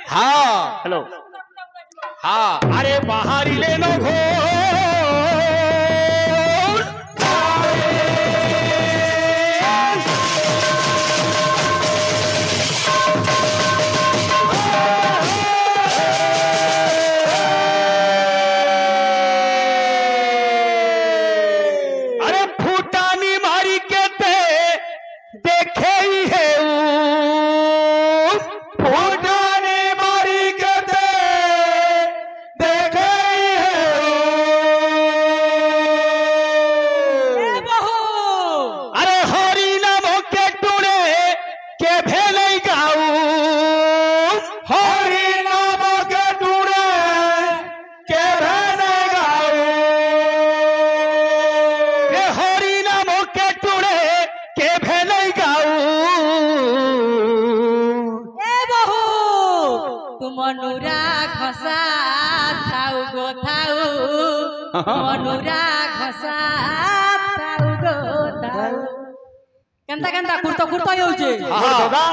हाँ हेलो हाँ अरे बाहरी ले लो घो केंता केंता कुर्ता कुर्ता होउचे दादा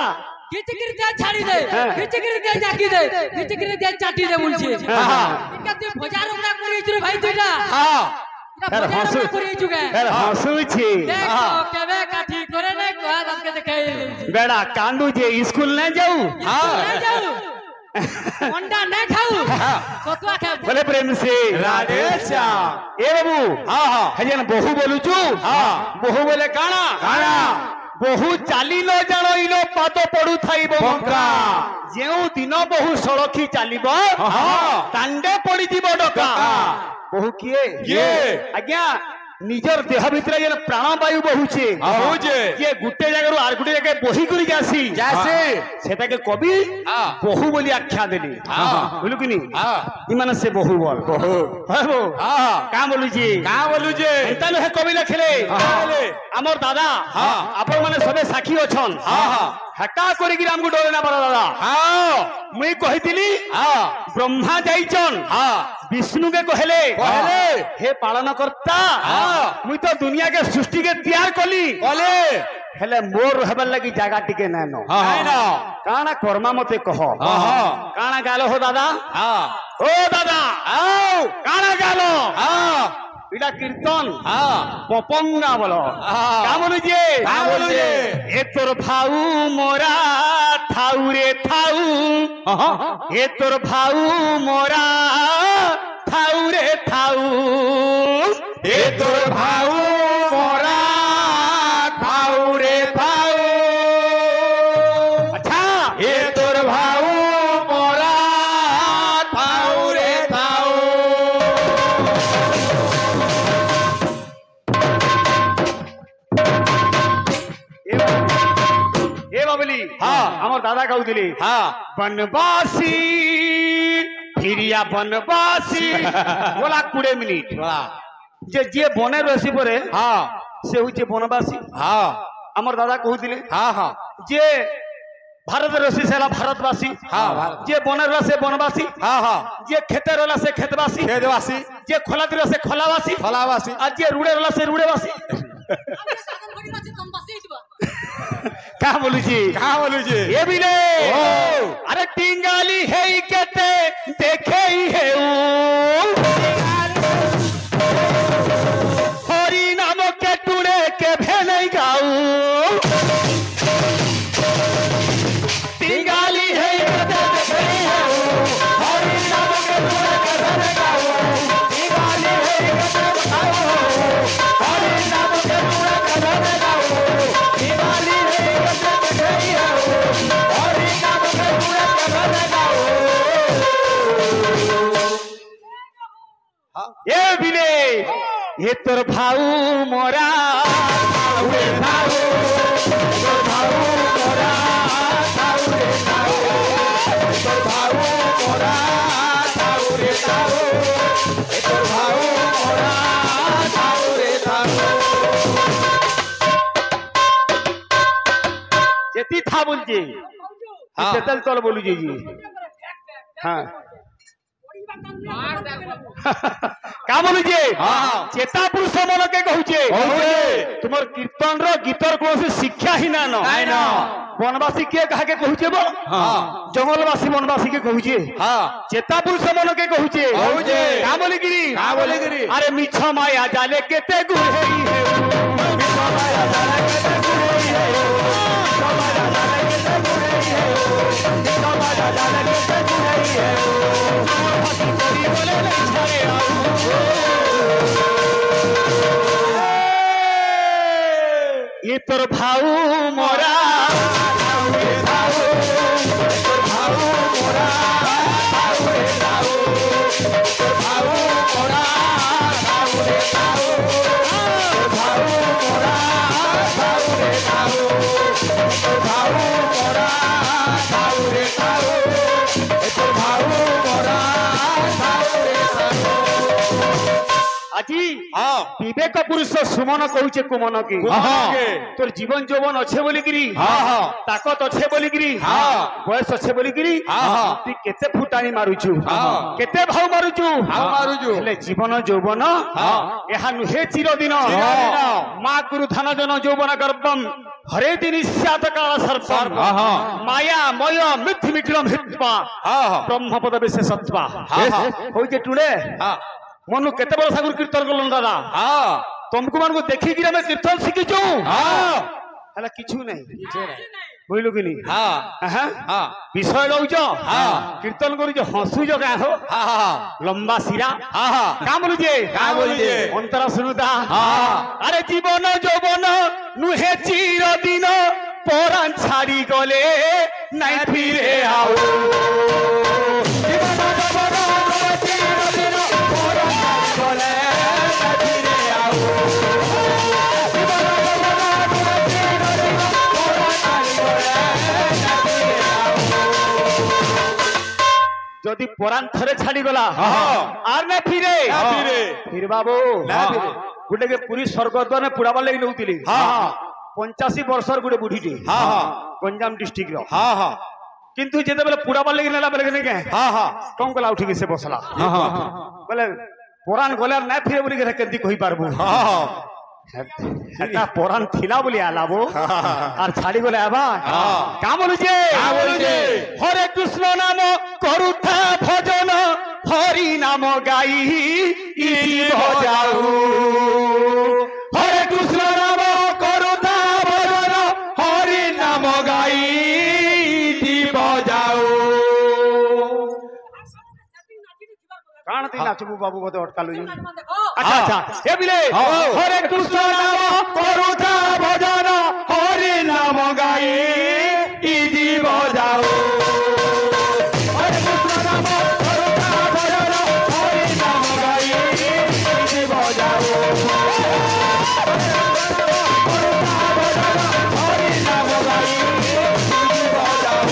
किचकिरी दे छाड़ी दे किचकिरी दे जाकी दे किचकिरी दे चाटी दे बोलछे इनका तू भजार उड़ा करी छु भाई तुइटा हां यार हंसु करी जुगे यार हंसु छी देखो केबे काठी करे नै को दास के देखाई बेड़ा कांदू जे स्कूल न जाऊ हां न जाऊ अंडा न खाऊ कतवा खाऊ बोले प्रेम से राधे श्याम ए बाबू हां हां हजन बहु बोलु छु हां बहु बोले काना काना बहु चाली न जानो इनो पाद पडु थाइबो बंका जेउ दिन बहु सड़खी चालिबो हां तांडे पड़ी जीवो डका बहु किए आज्ञा निजर देह भितर ये प्राण वायु बहुचे ये गुटे जगह आर गुटे जगह बही करी जासी जासे सेटा के कवि बहु बोली आख्या देली बोलु कि नी इमान से बहु बोल बहु हबो का बोलु जी एंता हे कवि लिखले हमर दादा आपन माने सबे साखी अछन हका करी कि हमको डरे ना बड़ा दादा मुई कहितिली ब्रह्मा जाइचन विष्णु के कहले हे पालन करता मुई तो दुनिया के सृष्टि के तैयार कली हेले मोर हेबल लगी जागा टिके नै न काना कर्मा मते कह काना गालो हो दादा ओ दादा आओ काना गालो इडा कीर्तन पपंगा बोलो का बोलु जे ए तोर भाऊ मोरा थाऊ रे थाऊ ए तोर भाऊ मोरा थाऊ रे थाऊ ए तोर भाऊ मोरा थाऊ रे थाऊ अच्छा ए तोर भाऊ मोरा थाऊ रे थाऊ ए बाबली हमर दादा कहउतिली बनवासी फिरिया बनवासी बोला 20 मिनिट जे जे बने रसी परे से होचे बनवासी हमर दादा कहउतिले जे भारत रसी से भारतवासी जे बने रसे बनवासी जे खेते रहला से खेतवासी जे खोलाती रसे खोलावासी आ जे रुड़े रहला से रुड़ेवासी का बोलू जी ये भी ले अरे टिंगाली है केते देखे ही है हरि नाम के टूड़े के भेने गाऊ टिंगाली है केते देखे ही है हरि नाम के टूड़े के भेने गाऊ टिंगाली है केते बताओ हरि नाम के टूड़े के भेने गाऊ टिंगाली ये बिले ये तोर भाऊ मोरा थाऊ रे थाऊ तोर भाऊ मोरा थाऊ रे थाऊ तोर भाऊ मोरा थाऊ रे थाऊ तोर भाऊ मोरा थाऊ रे थाऊ जेती था बोल जी चेतल तोल बोलू जी हाँ का बोलू जे चेता पुरुष मन के कहूचे तुमर कीर्तन रो गीतर को शिक्षा ही ना वनवासी किए कहा के कहूचे बो जंगलवासी वनवासी के कहूचे चेता पुरुष मन के कहूचे का बोली गिरी अरे मिछ माया जाले केते गुहेई हे मिछ माया जाले केते गुहेई हे मिछ माया जाले केते गुहेई हे मिछ माया जाले केते गुहेई हे हसी करी बोले ले छाए ये तोर भाऊ मोरा আজি विवेक पुरुष सुमन कहूचे कुमन के तोर जीवन जौवन अच्छे बोली गिरी ताकत अच्छे बोली गिरी बयस अच्छे बोली गिरी तू केते फुटानी मारुचु केते भाव मारुचु हेले जीवन जौवन एहा नुहे चिरदिन मां गुरु धन जन जौवन गर्भम हरे दिन स्यात काल सर्प माया मय मिथ्य मिक्रम हित्वा ब्रह्म पद विशेषत्वा होइजे टुडे मनु केते बड़ सागुर कीर्तन करलन दादा तुमको मन को देखि कि मैं कीर्तन शिखिछु हला किछु नहीं बोइलो कि नहीं विषय लउछ कीर्तन करू जो हंसु जो का हो लंबा सिरा का बोलुजे अंतरा सुनुदा अरे जीवन जौवन नुहे चिर दिन परान छाड़ी गले नहीं फिरे आओ जदि परान थरे छाड़ी गला आर ना फिर बाबू गुटे के पुरी स्वर्गद्वार में पुराबार लगी नौतिली 85 वर्षर गुटे बुढ़ीटी गंजाम डिस्ट्रिक्ट रो किंतु जेते बेले पुराबार लगी नेला बेले ने के कम गला उठी के से बसला बोले परान गले ना फिरे बोली के केदी कहि पारबो एटा परान थिला बोली आलाबो आर छाड़ी गले आबा का बोलुजे हरे कृष्ण नाम करुथा भजन हरि नाम गाई इति भजाऊ हरे कृष्ण नाम करुथा भजन हरि नाम गाई इति भजाऊ कान ती नाचबू बाबू बते अटकालु अच्छा ए बिले हरे कृष्ण नाम करुथा भजन हरि नाम गाई इति भजाऊ हरे कृष्ण नाम करुथा भजन हरि नाम गाई इति भजाऊ हरि नाम गाई इति भजाऊ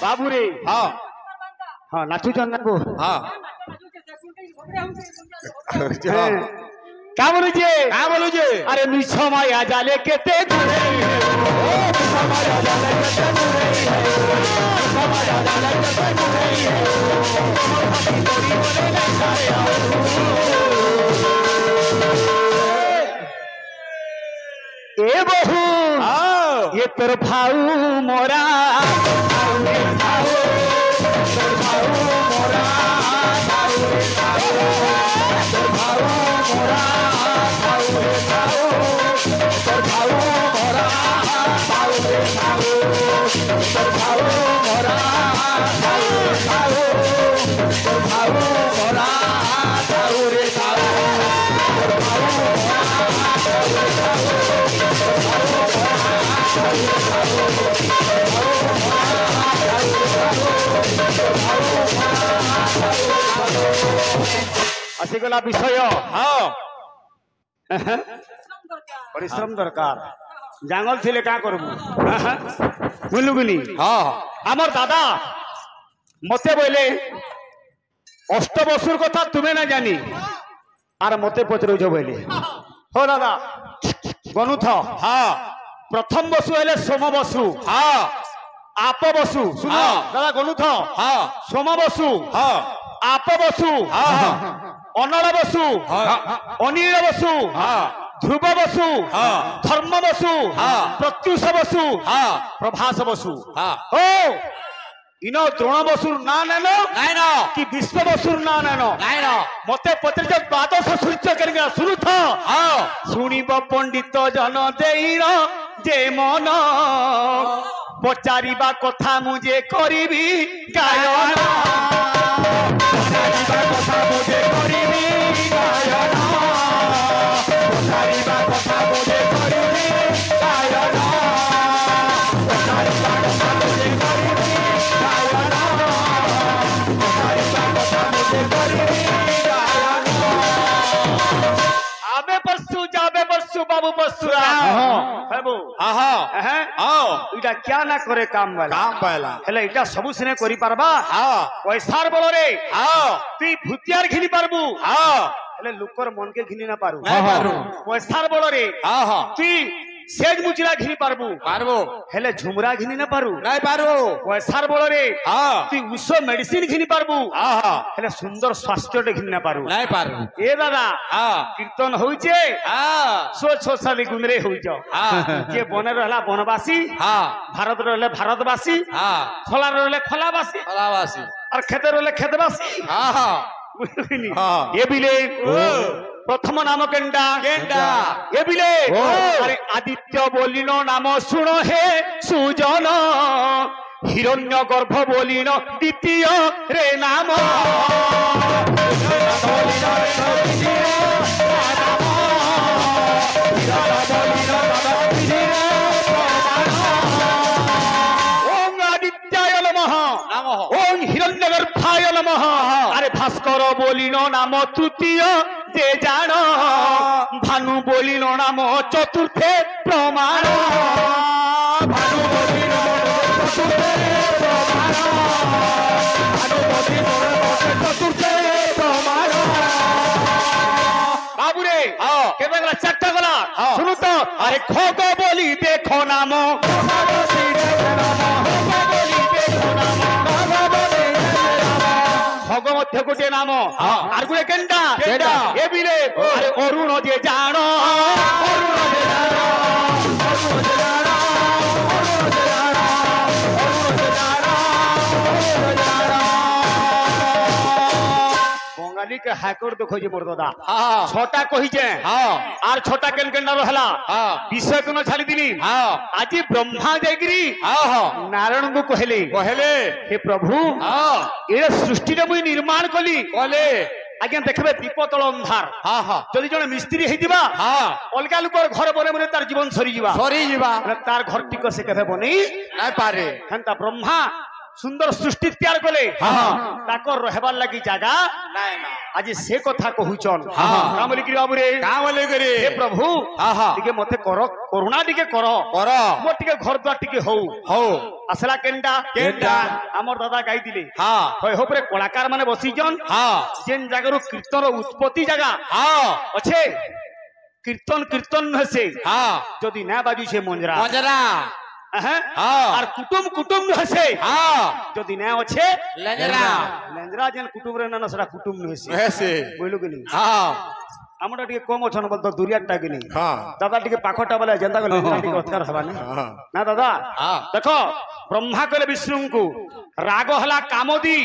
बाबू रे हाँ नाचू चंदन को क्या बोलुजे अरे मिछ माया जाले केते गुहेई हे मिछ माया जाले केते गुहेई हे मिछ माया जाले केते गुहेई हे हसी करी बोले ले छाए ए बहू ये तोर भाऊ मोरा आसीगला विषय परिश्रम दरकार जंगल थिले का करबू बुलुगुनी आमर दादा मते बोले अष्टवसुर कथा तुम्हें ना जानी आर मते पचरौ बोले हो दादा गनु था प्रथम बसु हेले सोम बसु आप बसु सुनो दादा गनु था सोम बसु आप बसु अनल बसु अनिल बसु ध्रुव बसु धर्म बसु प्रत्युष बसु प्रभास बसु ओ इनो द्रोण बसुर ना नेनो नाइन कि विश्व बसुर ना नेनो नाइन मते पत्र जब द्वादश सूर्य करिगा सुनु था सुनिब पंडित जन देईर जे मन पचारिबा कथा मुझे करिबी गायन पचारिबा कथा मुझे करिबी गायन पचारिबा कथा मुझे करिबी गायन पचारिबा कथा मुझे करिबी आबे परसु जाबे परसु बाबू परसुरा बाबू इटा क्या ना करे काम वाला हेले इटा सबु सिने करि पारबा पैसार बल रे तुई भूतियार घिनी पारबू हेले लोकर मन के घिनी ना पारू पैसार बल रे तुई सेज मुचरा घिनी पारबू हेले झुमरा घिनी ना पारू पैसार बल रे तुई उस मेडिसिन घिनी पारबू हेले सुंदर स्वास्थ्य टे घिनी ना पारू ए दादा कीर्तन होइचे सो छो साली गुमरे होइचो जे बने रहला बनवासी भारत रहले भारतवासी खला रहले खलावासी और खेते रहले खेतवासी ये बिले प्रथम नाम केंडा ये बिले अरे आदित्य बोलिनो नाम सुनो हे सुजन हिरण्य गर्भ बोलिनो द्वितीय रे नाम ओम आदित्याय नमः ओम हिरण्यगर्भाय नमः अरे भास्कर बोलिनो नाम तृतीय जे जान भानु बोलिनो नाम चतुर्थे प्रमाण भानु बोलिनो चतुर्थे प्रमाण भानु बोलिनो चतुर्थे प्रमाण बाबूरे केबे गला चारटा गला सुनु तो अरे खग बोली देखो नाम खग मध्य गोटे नाम आर गुटे केंडा ए बिले अरे अरुण जे जान अरुण जे जान अरुण जे जान अरुण जे जान अरुण जे जान अरुण जे जान बंगाली के हाईकोर्ट देखो जे मोर दादा छटा कहि जे आर छटा केन केंडा रहला विषय कोन छाली दिली आज ब्रह्मा जायगिरी नारायण को कहले हे प्रभु ए सृष्टि रे मुई निर्माण कली आज्ञा देखबे दीप तल अंधार जदि जने मिस्त्री हेतिबा अलगा लोकर घर बने बने तार जीवन सरी जीवा तार घर टिक से केबे बनी नै पारे हंता ब्रह्मा सुंदर सृष्टि तैयार कले ताकर रहबार लागि जागा आज से कथा कहूचन काम लिखि बाबू रे काम लेकरे हे प्रभु टिके मते करो करुणा टिके करो मो टिके घर द्वार टिके हो असला केंडा हमर दादा गाई दिले होय होपरे कलाकार माने बसिजन जेन जागरो कीर्तन उत्पत्ति जगह अच्छे कीर्तन हसे जदि ना बाजू छे मंजरा और कुटुम हसे जदि ना अच्छे लेंजरा जेन कुटुम रे ना सरा कुटुम हसे बोलु कि हमरा टिके कम अछन बोल तो दुरियाटा कि दादा टिके पाखटा बोले जनता को लेंजरा टिके अत्कार हबाने ना दादा देखो ब्रह्मा कले विष्णु को राग हला कामोदी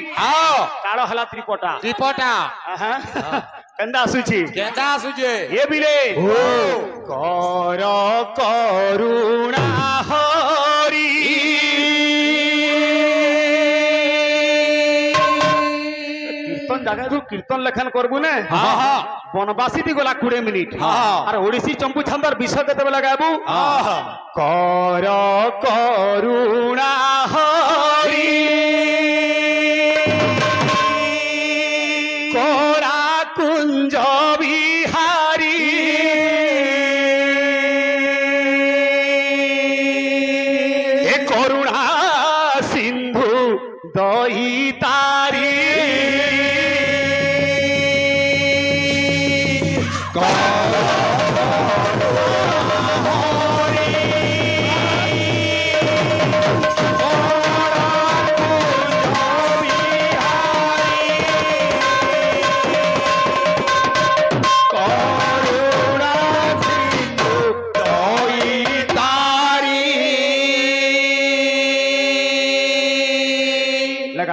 कालो हला त्रिपटा केंदा आसुची ये बिले कर करुणा हरि कीर्तन जागा तू कीर्तन लेखन करबु ने बनवासी दी गला 20 मिनिट और ओडिसी चंपू छंदर विषय केते बेला गाबू कर करुणा हरि कोरा कुंज बिहारी ए करुणा सिंधु दही तारी करुणा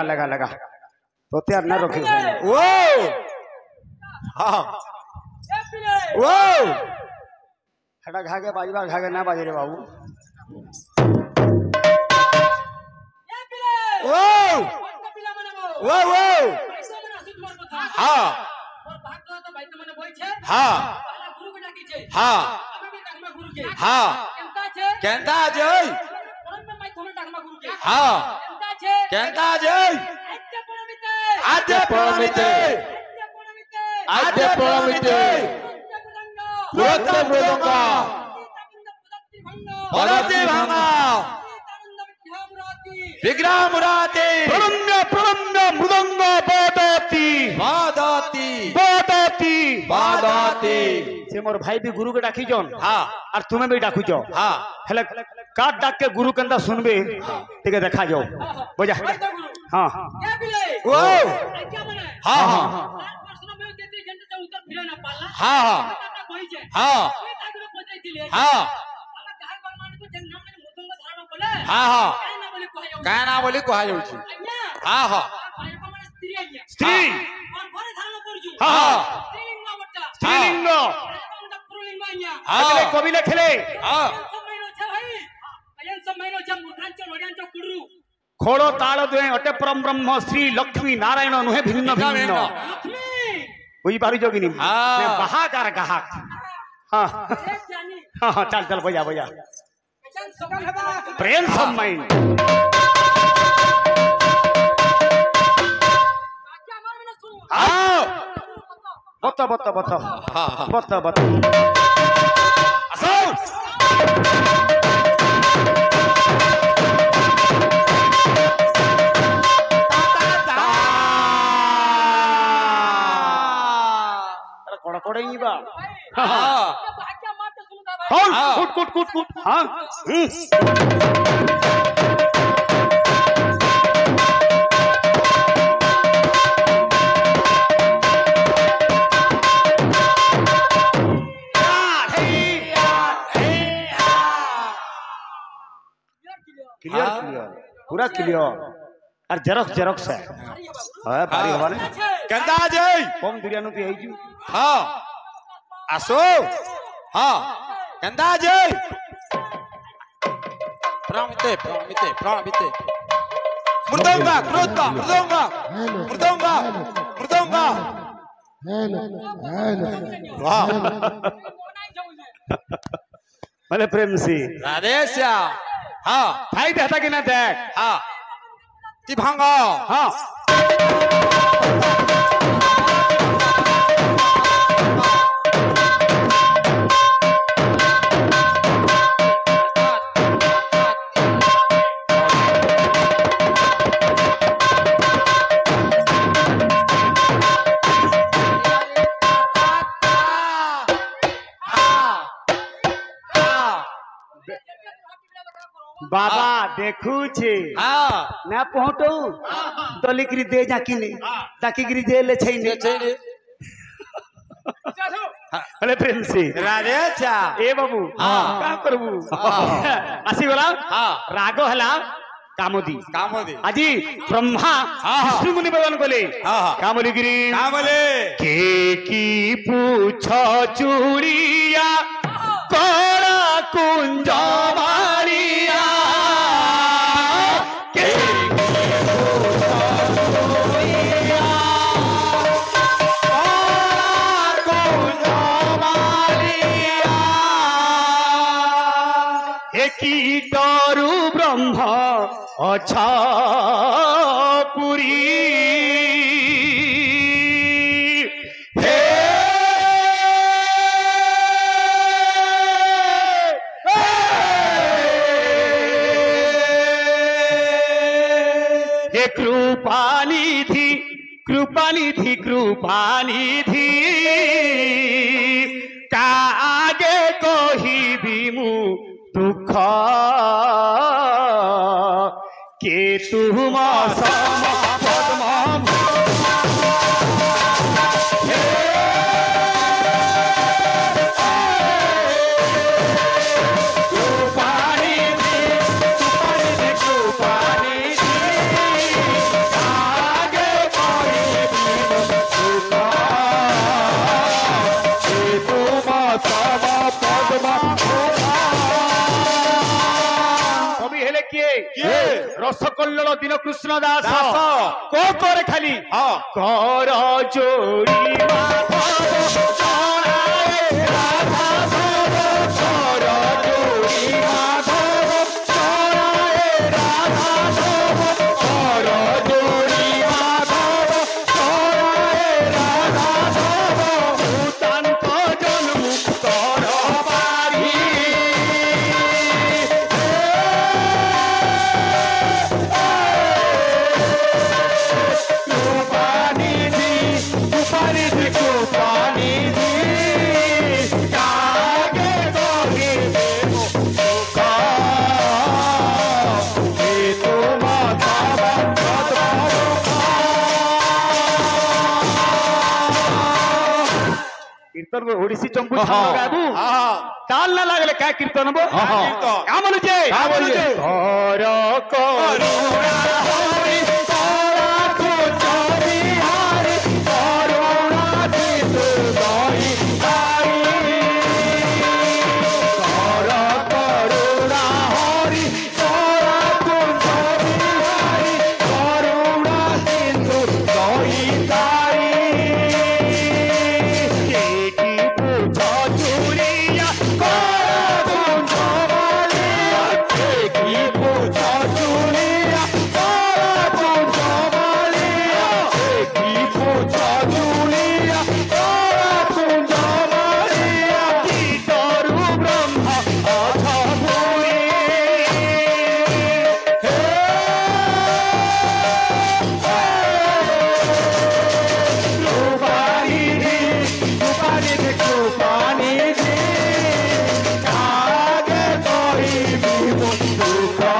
लगा लगा लगा तो त्यार ना रखे वो हाँ वो हटा घागे बाजवा घागे ना बाजे रे बाबू वो वो वो हाँ हाँ हाँ हाँ केंता जय हाँ केंता जय आद्य प्रमिते आद्य प्रमिते क्रोध मृदंगा पदति भंगा विग्रह मुराति प्रणम्य प्रणम्य मृदंग बादाती बादाती बादाती बादाती से मोर भाई भी गुरु के डाकी जन हाँ और तुम्हें भी डाकू जाओ हाँ हेले काट डाक के गुरु कंदा सुनबे ठीक है देखा जाओ बजा हाँ वो हाँ हाँ हाँ हाँ हाँ हाँ हाँ हाँ क्या ना बोली कहा जाऊँ हाँ हाँ स्त्री हाँ स्त्रीलिंग हाँ कवि लिखले हाँ खोड़ो ताल दुए अटे परम ब्रह्म श्री लक्ष्मी नारायण नुहे भिन्न भिन्न वही बारी जोगिनी हाँ बहाकार कहा हाँ हाँ हाँ चल चल बजा बजा प्रेम सम्मान हाँ बता बता बता हाँ हाँ बता बता असो कोड़ा कोड़ा ही बा हाँ कौन हाँ। कूट कूट कूट कूट हाँ क्लियर क्लियर पूरा क्लियर और जेरॉक्स जेरॉक्स है भारी हवा ने केंता जय कम दुरियानु तू आइजू हाँ असो हाँ केंता जय प्रमिते प्रमिते प्रमिते मृदंगा क्रोध मृदंगा मृदंगा मृदंगा वाह भले प्रेम से राधेश्या हाँ भाई देता कि ना देख हाँ ती भांगा हाँ बाबा देखू छे हाँ ना पहुंचो दलिक्री दे जाकी ने जाकीगिरी दे ले छै ने भले प्रेम से राधेश्या ए बाबू हाँ। का करबू आसी गला हाँ रागो हला कामोदी कामोदी আজি ब्रह्मा विष्णु मुनि भगवान बोले हाँ हाँ कामोलीगिरी कामले के की पूछ चूड़िया कोड़ा कुंज मारिया के की डरू ब्रह्म अच्छा पुरी हे हे कृपानिधि कृपानिधि कृपानिधि का आगे कहिबी मु दुख के तुम सम पद्म कृपानिधि कृपानिधि କିଏ ରସକଲ୍ଲୋଳ ଦୀନ କୃଷ୍ଣ ଦାସ ଦାସ। କୋ କରେ ଖାଲି ହଁ କର ଯୋଡ଼ି ମାଧବ ଜଣାଏ ରାଧା ଧବ କର ଯୋଡ଼ି ମାଧବ ଜଣାଏ ରାଧା ଧବ କର ଯୋଡ଼ି ମାଧବ ଜଣାଏ ରାଧା ଧବ ଭୂତାନ୍ତ ଜନ୍ମ କର ପାରି Kupanidhi, Kupanidhi, Kupanidhi, Kage Gohi Devo Sukha, Etu Madhava कीर्तन को ओडिसी चंपू छानो गाबू ହଁ ताल ना लागले क्या कीर्तन बो कीर्तन। क्या बोलुचे और करुणा हरि तारा तू चोरी हरि करुणा दितु गई हरि और करुणा हरि तारा तू चोरी हरि करुणा दितु गई हरि की पूजा चूड़िया करो जवालिया की पूजा चूड़िया करो जवालिया की पूजा चूड़िया करो जवालिया की डरू ब्रह्मा आधा भूरी Kupanidhi, Kupanidhi, Kupanidhi, Kage Gohi Devo Sukha,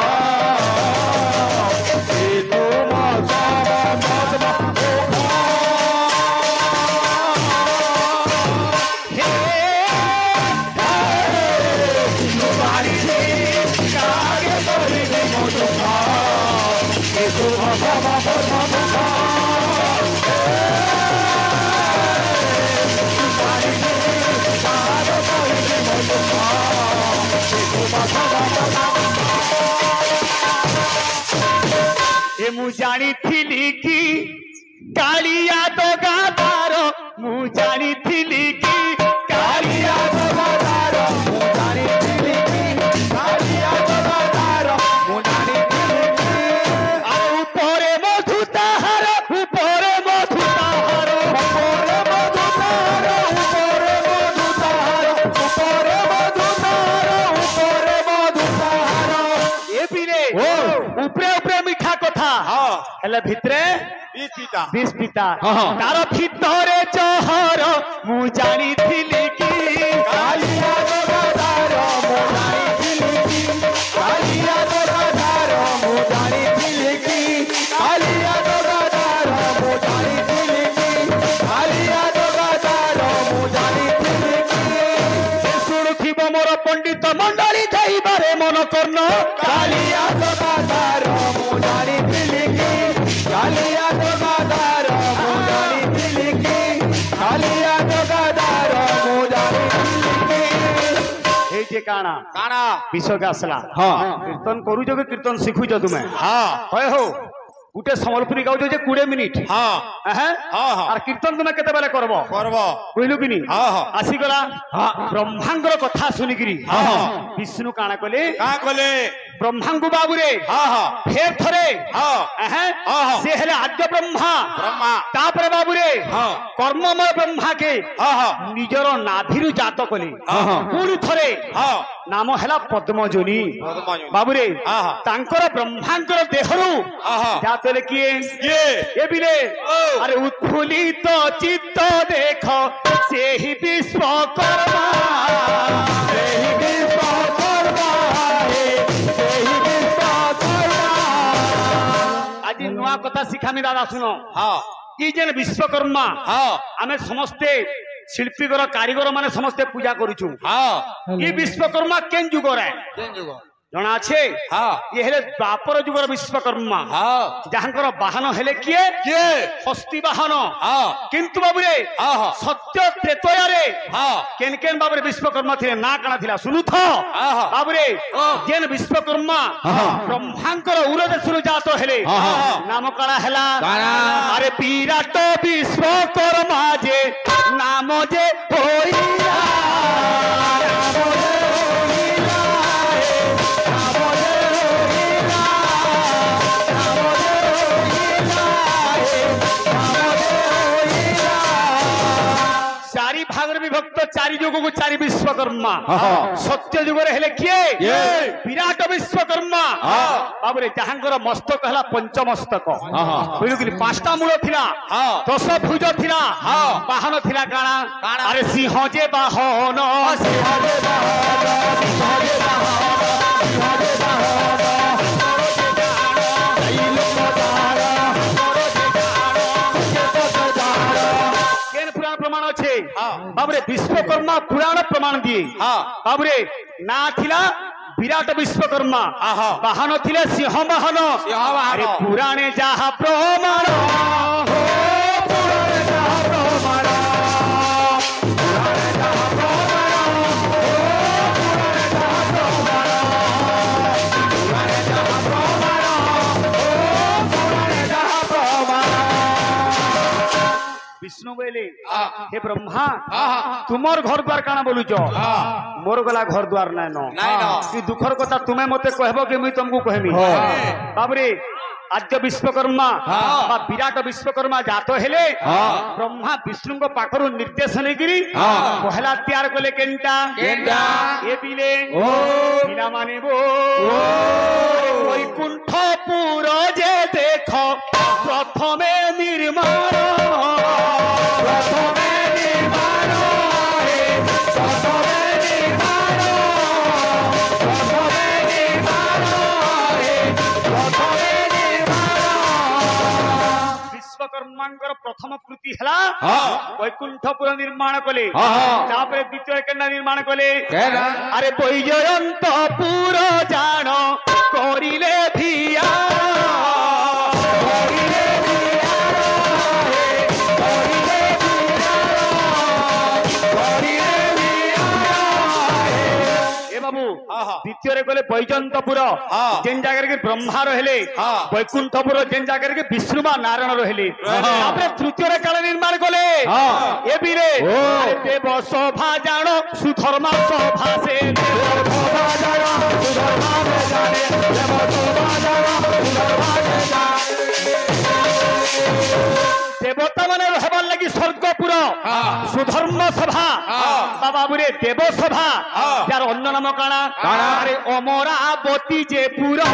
Etu Madhava Madhava Kupanidhi, Kage Gohi Devo Sukha, Etu Madhava Madhava ए मु जानी थिली की कालिया तो गादार मु जानी थिली की कालिया तो गादार मु जानी थिली की कालिया तो गादार मु जानी थिली की आ ऊपरे मधु ताहार ऊपरे मधु ताहार ऊपरे मधु ताहार ऊपरे मधु ताहार ऊपरे मधु ताहार ऊपरे मधु ताहार ए पिले ऊपरे ऊपरे मिठा कथा ହଁ हेले भितरे ବିଷ ପିତା ବିଷ ପିତା ତାର ଭିତରେ ଚହର ମୁଁ ଜାଣିଥିଲି କି କାଳିଆ ଜଗଦାର ମୁଁ ଜାଣିଥିଲି କି କାଳିଆ ଜଗଦାର ମୁଁ ଜାଣିଥିଲି କି କାଳିଆ ଜଗଦାର ମୁଁ ଜାଣିଥିଲି କି କାଳିଆ ଜଗଦାର ମୁଁ ଜାଣିଥିଲି କି ସେ ଶୁଣୁଥିବ ମୋର ପଣ୍ଡିତ ମଣ୍ଡଳୀ ଯାଇବାରେ ମନ କର୍ଣ୍ଣ କାଳିଆ ଜଗଦାର ମୁଁ ଜାଣିଥିଲି କି କାଳିଆ ଜଗଦାର ମୁଁ ଜାଣିଥିଲି କି କାଳିଆ ଜଗଦାର ମୁଁ ଜାଣିଥିଲି କି এই যে কাଣା କାଣା ବିଷୟକୁ ଆସିଲା ହଁ କୀର୍ତ୍ତନ କରୁଛ କି କୀର୍ତ୍ତନ ଶିଖୁଛ ତୁମେ ହଁ ହଏ ହଉ ଗୁଟେ ସମ୍ବଲପୁରୀ ଗାଉଛ ଯେ 20 ମିନିଟ ହଁ ହଁ ହଁ আর কীর্তন তুমি কেতেবেলে করব করব কইলু কিনি ହଁ ହଁ আসিগলা ব্রহ্মাঙ্গর কথা শুনিকিরি বিষ্ণু কাଣା কলে କାଁ କଲେ ব্রহ্মাঙ্গু বাবুরে ହଁ ହଁ ফের থরে ହଁ সে হেলে আদ্য ব্রহ্মা ବ୍ରହ୍ମା তাপরে বাবুরে ହଁ কর্মময় ব্রহ্মাকে ହଁ ହଁ নিজর নাভিরু জাত কলে ହଁ পুଣି থরে ହଁ নাম হেলা পদ্মজনী ପଦ୍ମଜନୀ। বাবুরে ହଁ তাঙ্কর ব্রহ্মাঙ্গর দেহরু ହଁ জাতলে কিয়ে କିଏ এ বিলে ও আরে উৎফুল্লিত চিত্ত দেখ সেই বিশ্বকর্মা সেই বিশ্বকর্মা সেই বিশ্বকর্মা আজি নয়া কথা শিখামি দাদা শুনো ହଁ ই যে বিশ্বকর্মা ହଁ আমি সমস্তে শিল্পীগর কারিগর মানে সমস্তে পূজা করুছু ହଁ ই বিশ্বকর্মা কেন যুগরে କେନ୍ ଯୁଗ ଜଣା ଅଛି ଇଏ ହେଲେ ଦ୍ୱାପର ଯୁଗର ବିଶ୍ୱକର୍ମା ଯାହାଙ୍କର ବାହନ ହେଲେ କିଏ ହସ୍ତି ବାହନ କିନ୍ତୁ ବାବୁରେ ସତ୍ୟ ତ୍ରେତୟାରେ କେନ୍ କେନ୍ ବାବୁରେ ବିଶ୍ୱକର୍ମା ଥିଲେ ନା କାଣା ଥିଲା ଶୁଣୁଥ ବାବୁରେ ଯେନ୍ ବିଶ୍ୱକର୍ମା ବ୍ରହ୍ମାଙ୍କର ଉରଦେଶରୁ ଜାତ ହେଲେ ନାମ କାଣା ହେଲା ଆରେ ବିରାଟ ବିଶ୍ୱକର୍ମା ଯେ ନାମ ଯେ ହୋଇଲା चारि भागर विभक्त चारि युग को चारि विश्वकर्मा सत्य युगर हेले किए विराट विश्वकर्मा बाबरे जहांकर मस्तक हला पंचमस्तक बिलकुल पांचटा मूल थिला 10 भुज थिला बाहन थिला काना अरे सिंह जे बाहन सिंह जे प्रमाण अच्छे बाबरे विश्वकर्मा पुराण प्रमाण दिए बाबरे ना थिला विराट विश्वकर्मा वाहन थिले सिंह वाहन अरे पुराणे जहा प्रमाण विष्णु बोले हे ब्रह्मा तुमर घर द्वार काना बोलुच मोर गला घर द्वार नाय न कि दुखर कथा तुमे मते कहबो कि मुई तुमको कहमी बाबरे आद्य विश्वकर्मा विराट विश्वकर्मा जात हेले ब्रह्मा विष्णु को पाखरु निर्देश नेगिरी पहला तैयार कोले केनटा ए बिले बिना माने बो वैकुंठपुर जे देख प्रथमे निर्माण विश्वकर्मांकर प्रथम कृति हला वैकुंठपुर निर्माण कले तापरे द्वितीय केना निर्माण कले अरे वैजयंतपुर जान करिले भिया द्वितीय गले वैजयंतपुर जेन जगह के ब्रह्मा रहे वैकुंठपुर जेन जगह के विष्णु बा नारायण रहे तृतीय काल निर्माण कले ए बीरे देव शोभा जान सुधर्मा शोभा से देवता माने रहबार लगी स्वर्गपुर सुधर्म सभा बाबुरे देव सभा यार अन्य नाम काना अरे अमरावती जे पुरा